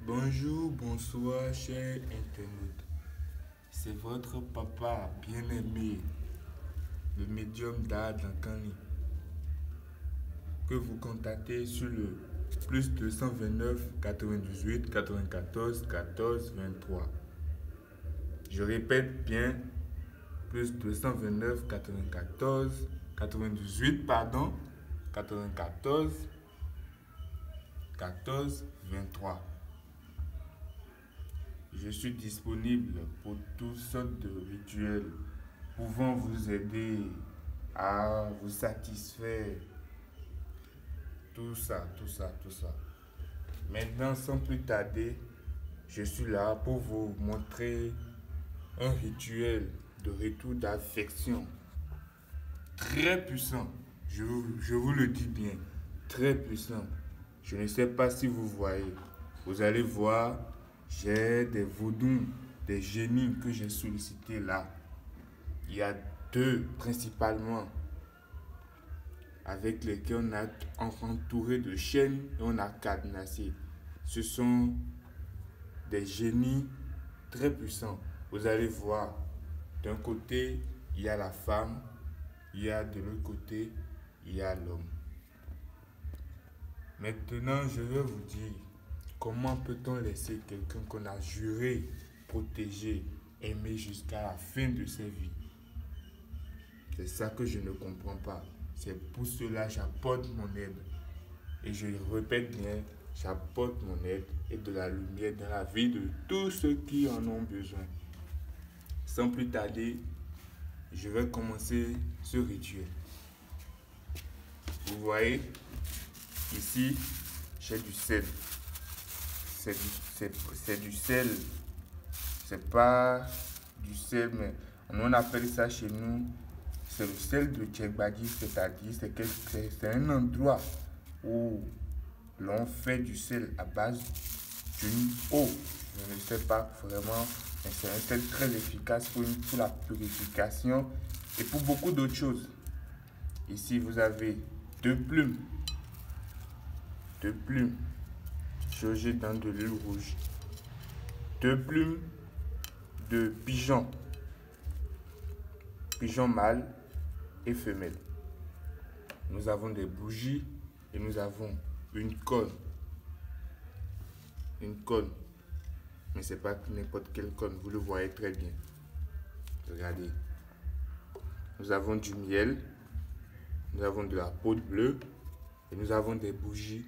Bonjour, bonsoir, chers internautes. C'est votre papa bien-aimé, le médium d'art d'Ankani, que vous contactez sur le plus 229 98 94 14 23. Je répète bien, plus 229 94 98 pardon, 94 14 23. Je suis disponible pour toutes sortes de rituels pouvant vous aider à vous satisfaire. Tout ça, tout ça, tout ça. Maintenant, sans plus tarder, je suis là pour vous montrer un rituel de retour d'affection très puissant. Je vous le dis bien, très puissant. Je ne sais pas si vous voyez. Vous allez voir, j'ai des vaudous, des génies que j'ai sollicités là. Il y a deux principalement avec lesquels on a entouré de chaînes et on a cadenassé. Ce sont des génies très puissants. Vous allez voir, d'un côté, il y a la femme, il y a de l'autre côté, il y a l'homme. Maintenant, je vais vous dire comment peut-on laisser quelqu'un qu'on a juré protéger, aimer jusqu'à la fin de sa vie. C'est ça que je ne comprends pas. C'est pour cela que j'apporte mon aide. Et je répète bien, j'apporte mon aide et de la lumière dans la vie de tous ceux qui en ont besoin. Sans plus tarder, je vais commencer ce rituel. Vous voyez, ici, j'ai du sel. C'est du sel. C'est pas du sel, mais on appelle ça chez nous, c'est le sel de Tchegbadi, c'est-à-dire c'est un endroit où l'on fait du sel à base d'une eau. Je ne sais pas vraiment, mais c'est un sel très efficace pour la purification et pour beaucoup d'autres choses. Ici, vous avez deux plumes chauffées dans de l'huile rouge, deux plumes de pigeon mâle et femelle. Nous avons des bougies et nous avons une cône. Mais c'est pas n'importe quelle cône, vous le voyez très bien. Regardez. Nous avons du miel, nous avons de la poudre bleue et nous avons des bougies,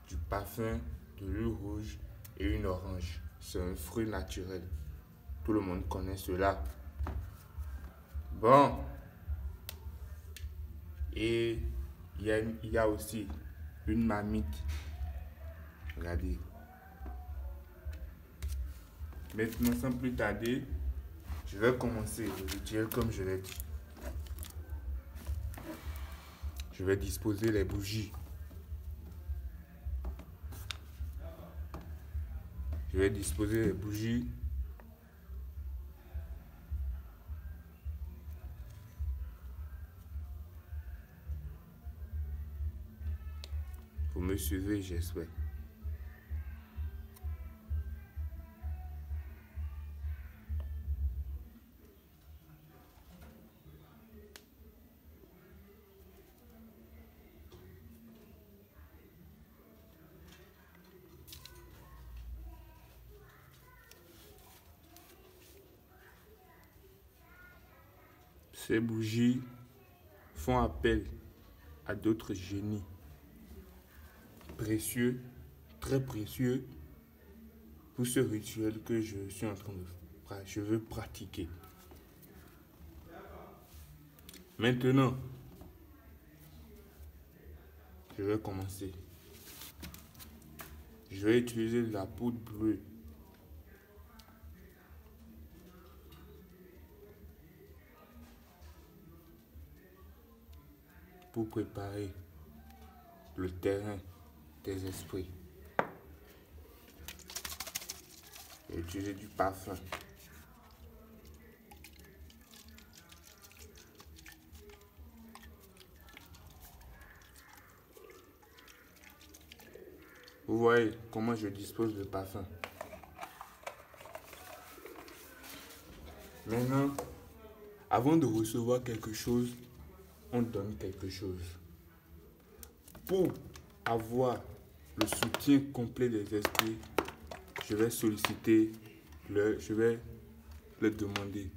du parfum, de l'huile rouge et une orange. C'est un fruit naturel. Tout le monde connaît cela. Bon. Et il y a aussi une marmite. Regardez. Maintenant, sans plus tarder, je vais commencer le rituel comme je l'ai dit. Je vais disposer les bougies. Vous me suivez, j'espère. Ces bougies font appel à d'autres génies précieux, très précieux, pour ce rituel que je suis en train je veux pratiquer. Maintenant, je vais commencer. Je vais utiliser de la poudre bleue. Pour préparer le terrain des esprits. Je vais utiliser du parfum. Vous voyez comment je dispose de parfum. Maintenant, avant de recevoir quelque chose, on donne quelque chose. Pour avoir le soutien complet des esprits, je vais solliciter, je vais leur demander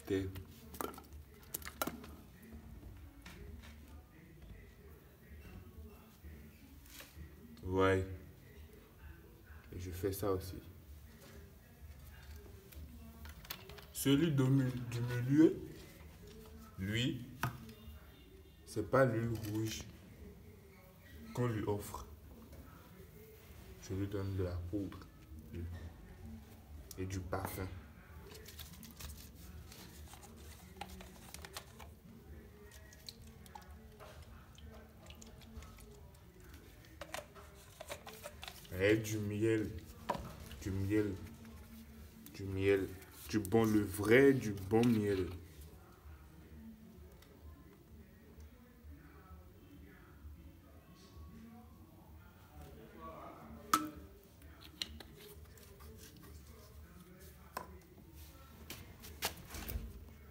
d'aide. Ouais. Et je fais ça aussi. Celui du milieu, lui, c'est pas l'huile rouge qu'on lui offre. Je lui donne de la poudre et du parfum. Et du miel, du miel, du miel, du bon, le vrai, du bon miel.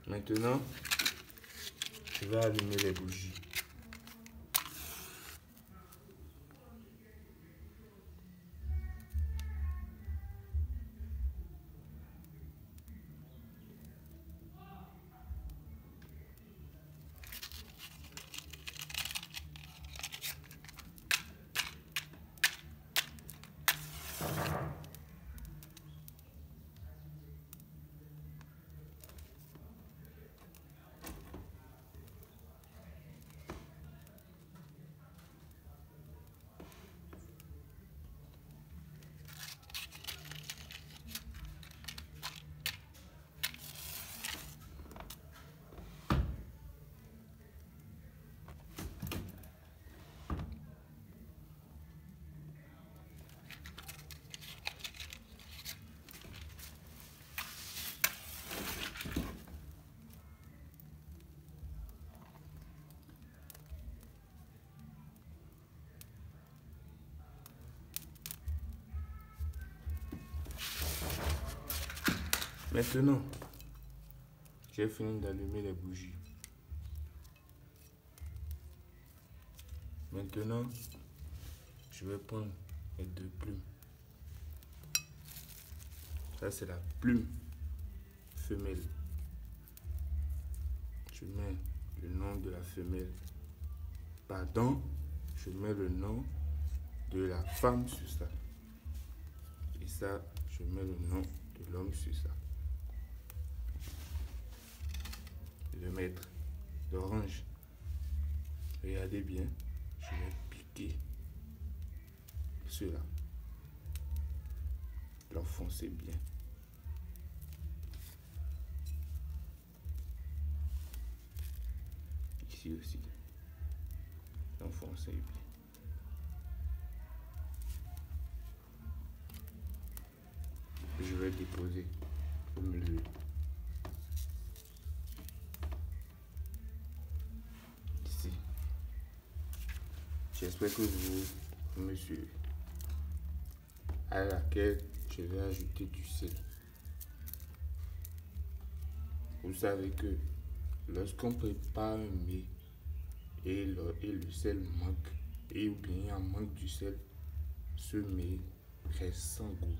Maintenant, je vais allumer les bougies. Maintenant, j'ai fini d'allumer les bougies. Maintenant, je vais prendre les deux plumes. Ça, c'est la plume femelle. Je mets le nom de la femelle. Pardon, je mets le nom de la femme sur ça. Et ça, je mets le nom de l'homme sur ça. Le maître d'orange. Regardez bien, je vais piquer cela. L'enfoncer bien. Ici aussi. L'enfoncer bien. Je vais déposer au milieu. Ici. J'espère que vous me suivez. À laquelle je vais ajouter du sel. Vous savez que lorsqu'on prépare un mets et le sel manque, et ou bien il y a un manque du sel, ce mets reste sans goût.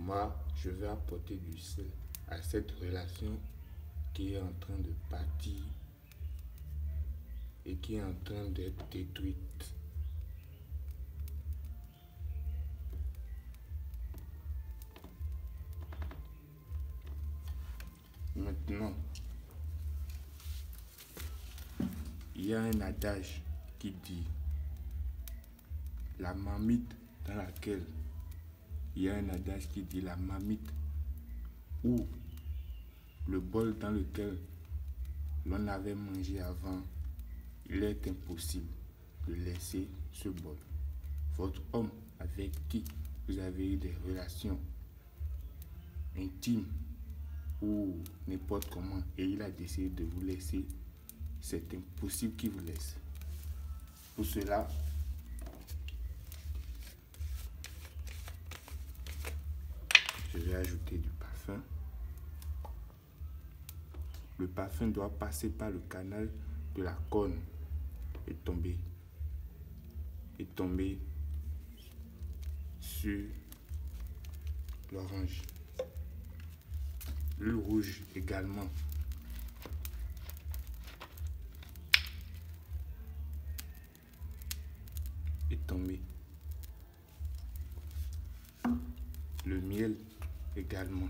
Moi, je vais apporter du sel à cette relation qui est en train de partir et qui est en train d'être détruite. Maintenant, il y a un adage qui dit la marmite dans laquelle il y a un adage qui dit la marmite ou le bol dans lequel l'on avait mangé avant, il est impossible de laisser ce bol. Votre homme avec qui vous avez eu des relations intimes ou n'importe comment et il a décidé de vous laisser, c'est impossible qu'il vous laisse. Pour cela, ajouté du parfum. Le parfum doit passer par le canal de la corne et tomber sur l'orange. L'huile rouge également. Et tomber. Le miel également.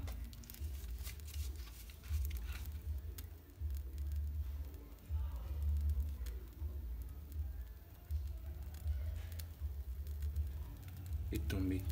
Et tomber.